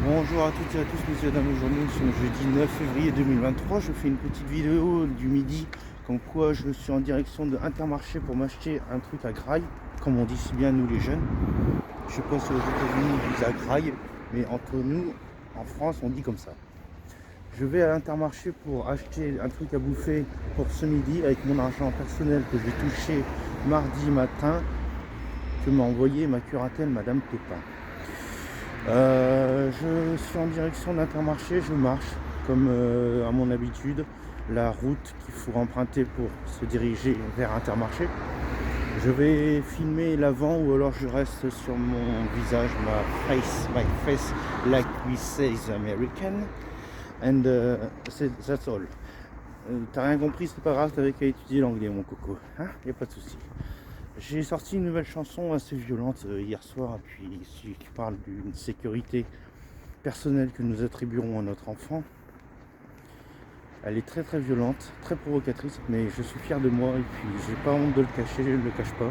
Bonjour à toutes et à tous, messieurs et dames. Aujourd'hui, nous sommes jeudi 9 février 2023. Je fais une petite vidéo du midi, comme quoi je suis en direction de Intermarché pour m'acheter un truc à graille, comme on dit si bien nous les jeunes. Je sais pas si aux États-Unis ils disent à graille, mais entre nous, en France, on dit comme ça. Je vais à l'Intermarché pour acheter un truc à bouffer pour ce midi avec mon argent personnel que j'ai touché mardi matin, que m'a envoyé ma curatelle, Madame Pépin. Je suis en direction d'Intermarché, je marche comme à mon habitude, la route qu'il faut emprunter pour se diriger vers Intermarché. Je vais filmer l'avant ou alors je reste sur mon visage, my face like we say is American, and that's all. T'as rien compris, c'est pas grave, t'avais qu'à étudier l'anglais mon coco, hein, y a pas de souci. J'ai sorti une nouvelle chanson assez violente hier soir, puis qui parle d'une sécurité personnelle que nous attribuerons à notre enfant. Elle est très très violente, très provocatrice, mais je suis fier de moi et puis j'ai pas honte de le cacher, je ne le cache pas.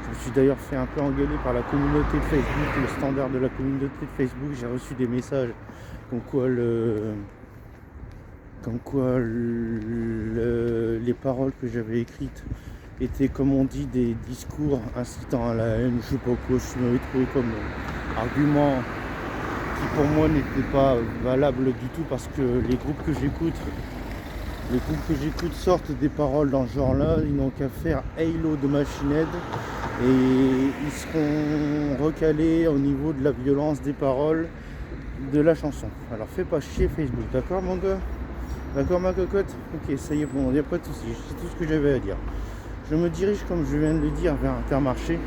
Je me suis d'ailleurs fait un peu engueuler par la communauté de Facebook, le standard de la communauté de Facebook. J'ai reçu des messages comme quoi les paroles que j'avais écrites étaient, comme on dit, des discours incitant à la haine. Je sais pas quoi, je m'avais trouvé comme argument qui pour moi n'était pas valable du tout, parce que les groupes que j'écoute sortent des paroles dans ce genre là. Ils n'ont qu'à faire Halo de Machine Head et ils seront recalés au niveau de la violence des paroles de la chanson. Alors fais pas chier Facebook, d'accord mon gars? D'accord ma cocotte? Ok, ça y est, bon, il n'y a pas de souci, c'est tout ce que j'avais à dire. Je me dirige, comme je viens de le dire, vers Intermarché.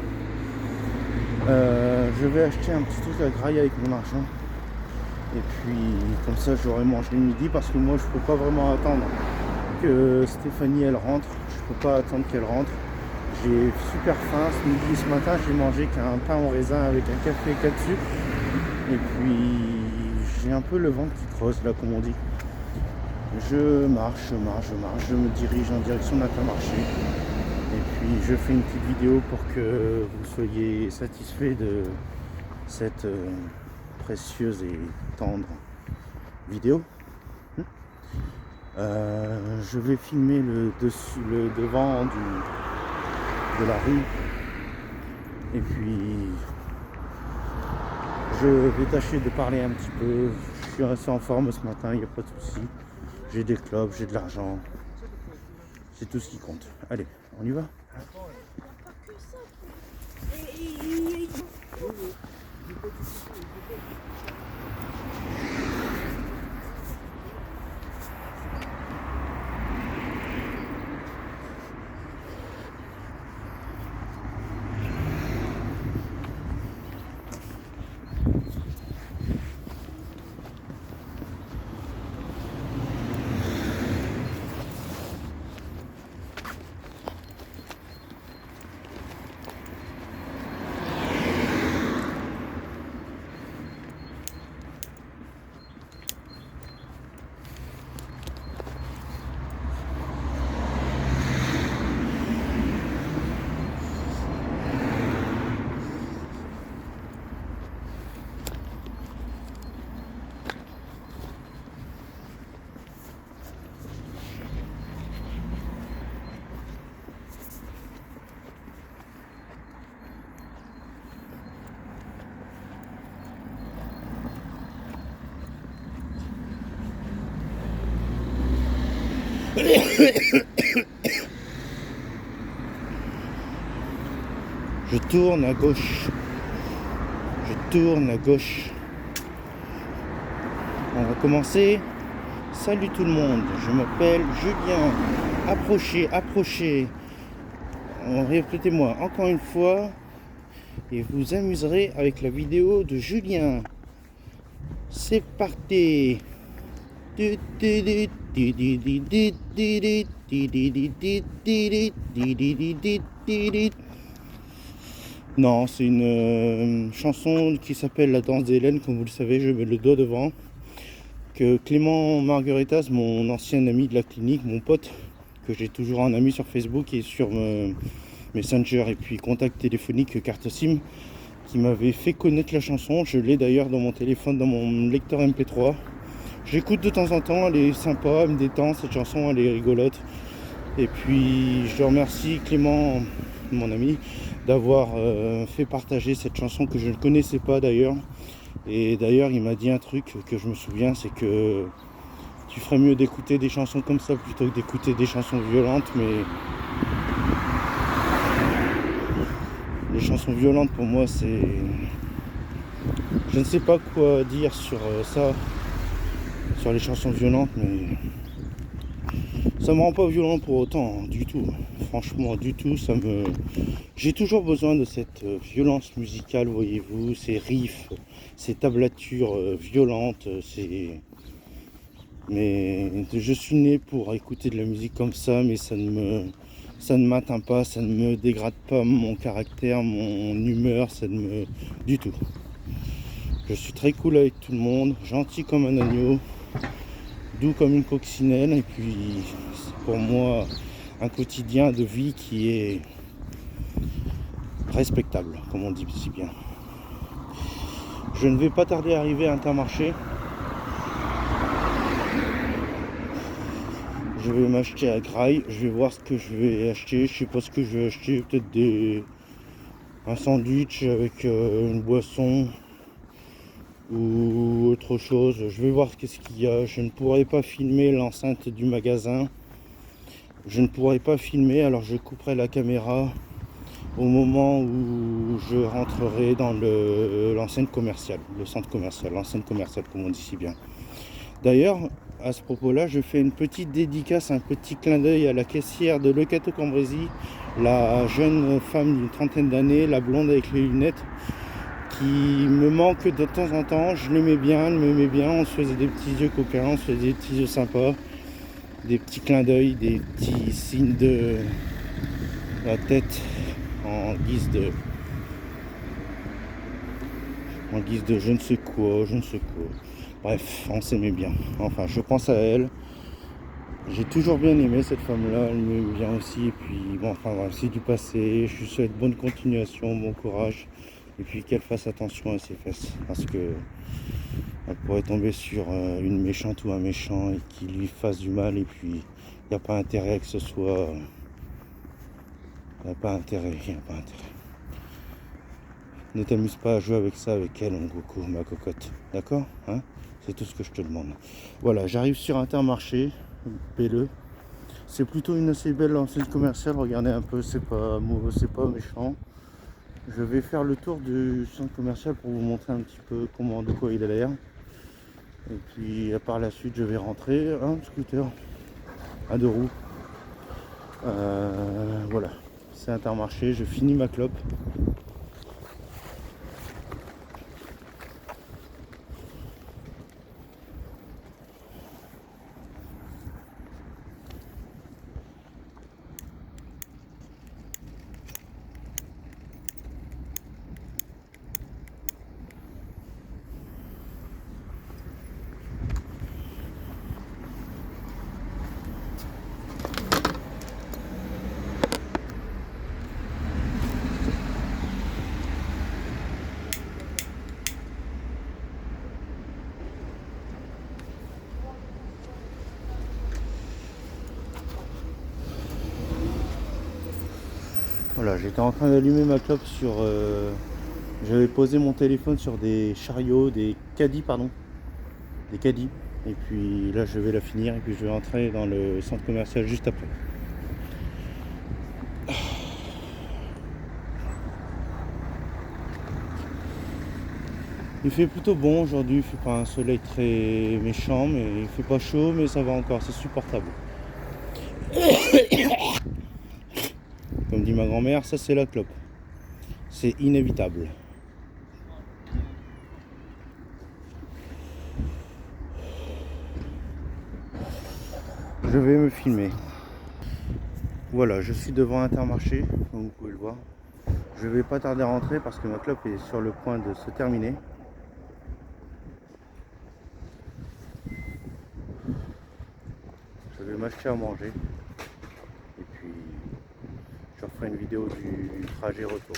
Je vais acheter un petit truc à grailler avec mon argent. Et puis, comme ça, j'aurai mangé le midi, parce que moi, je peux pas vraiment attendre que Stéphanie, elle rentre. Je peux pas attendre qu'elle rentre. J'ai super faim. Ce midi, ce matin, j'ai mangé qu'un pain au raisin avec un café et 4 sucres. Et puis, j'ai un peu le ventre qui creuse, là, comme on dit. Je marche, je me dirige en direction d'Intermarché. Et puis je fais une petite vidéo pour que vous soyez satisfaits de cette précieuse et tendre vidéo. Je vais filmer le devant de la rue. Et puis je vais tâcher de parler un petit peu. Je suis resté en forme ce matin, il n'y a pas de souci. J'ai des clopes, j'ai de l'argent. C'est tout ce qui compte. Allez, on y va? Je tourne à gauche. Je tourne à gauche. On va commencer. Salut tout le monde, je m'appelle Julien. Approchez, approchez. Répétez-moi encore une fois et vous amuserez avec la vidéo de Julien. C'est parti. Non, c'est une chanson qui s'appelle La danse d'Hélène, comme vous le savez, je mets le doigt devant. Que Clément Margueritas, mon ancien ami de la clinique, mon pote, que j'ai toujours en ami sur Facebook et sur Messenger et puis contact téléphonique carte SIM, qui m'avait fait connaître la chanson. Je l'ai d'ailleurs dans mon téléphone, dans mon lecteur MP3. J'écoute de temps en temps, elle est sympa, elle me détend, cette chanson, elle est rigolote. Et puis je remercie Clément, mon ami, d'avoir fait partager cette chanson que je ne connaissais pas d'ailleurs. Et d'ailleurs il m'a dit un truc que je me souviens, c'est que tu ferais mieux d'écouter des chansons comme ça plutôt que d'écouter des chansons violentes. Mais les chansons violentes pour moi c'est... Je ne sais pas quoi dire sur ça, sur les chansons violentes, mais ça me rend pas violent pour autant, hein, du tout. Franchement, du tout, ça me... J'ai toujours besoin de cette violence musicale, voyez-vous, ces riffs, ces tablatures violentes, c'est... Mais je suis né pour écouter de la musique comme ça, mais ça ne m'atteint pas, ça ne me dégrade pas mon caractère, mon humeur, ça ne me... du tout. Je suis très cool avec tout le monde, gentil comme un agneau, doux comme une coccinelle, et puis c'est pour moi un quotidien de vie qui est respectable, comme on dit si bien. Je ne vais pas tarder à arriver à Intermarché. Je vais m'acheter à Graille, je vais voir ce que je vais acheter, je sais pas ce que je vais acheter, peut-être un sandwich avec une boisson ou autre chose. Je vais voir qu'est-ce qu'il y a. Je ne pourrai pas filmer l'enceinte du magasin. Je ne pourrai pas filmer, alors je couperai la caméra au moment où je rentrerai dans l'enseigne commerciale, le centre commercial, l'enseigne commerciale comme on dit si bien. D'ailleurs, à ce propos-là, je fais une petite dédicace, un petit clin d'œil à la caissière de Lecato Cambrésis, la jeune femme d'une trentaine d'années, la blonde avec les lunettes, qui me manque de temps en temps. Je l'aimais bien, elle m'aimait bien, on se faisait des petits yeux coquins, on se faisait des petits yeux sympas, des petits clins d'œil, des petits signes de la tête en guise de je ne sais quoi, je ne sais quoi. Bref, on s'aimait bien. Enfin, je pense à elle. J'ai toujours bien aimé cette femme-là, elle m'aime bien aussi. Et puis, bon, enfin, voilà, c'est du passé. Je lui souhaite bonne continuation, bon courage. Et puis qu'elle fasse attention à ses fesses. Parce que elle pourrait tomber sur une méchante ou un méchant et qui lui fasse du mal. Et puis, il n'y a pas intérêt que ce soit... Il n'y a pas intérêt, il n'y a pas intérêt. Ne t'amuse pas à jouer avec ça, avec elle, mon coco, ma cocotte. D'accord, hein? C'est tout ce que je te demande. Voilà, j'arrive sur Intermarché, Pelleux. C'est plutôt une assez belle enseigne commerciale. Regardez un peu, c'est pas mauvais, c'est pas méchant. Je vais faire le tour du centre commercial pour vous montrer un petit peu de quoi il a l'air. Et puis par la suite, je vais rentrer un scooter à 2 roues. Voilà, c'est Intermarché. Je finis ma clope. Voilà, j'étais en train d'allumer ma clope sur... j'avais posé mon téléphone sur des chariots, des caddies, pardon. Des caddies. Et puis là, je vais la finir et puis je vais entrer dans le centre commercial juste après. Il fait plutôt bon aujourd'hui, il fait pas un soleil très méchant, mais il fait pas chaud, mais ça va encore, c'est supportable. Comme dit ma grand-mère, ça c'est la clope. C'est inévitable. Je vais me filmer. Voilà, je suis devant Intermarché, comme vous pouvez le voir. Je vais pas tarder à rentrer parce que ma clope est sur le point de se terminer. Je vais m'acheter à manger. Et puis, je referai une vidéo du trajet retour.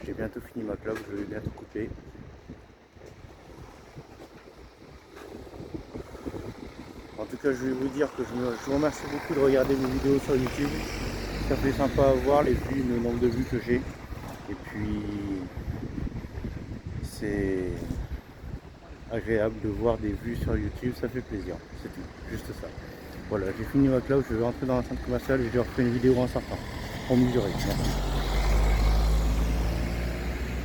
J'ai bientôt fini ma clope, je vais bientôt couper. En tout cas, je vais vous dire que je vous remercie beaucoup de regarder mes vidéos sur YouTube. Ça fait sympa à voir les vues, le nombre de vues que j'ai. Et puis, c'est agréable de voir des vues sur YouTube, ça fait plaisir. C'est tout, juste ça. Voilà, j'ai fini ma clope, je vais rentrer dans la centre commerciale et je vais refaire une vidéo en sortant. Au milieu. Merci.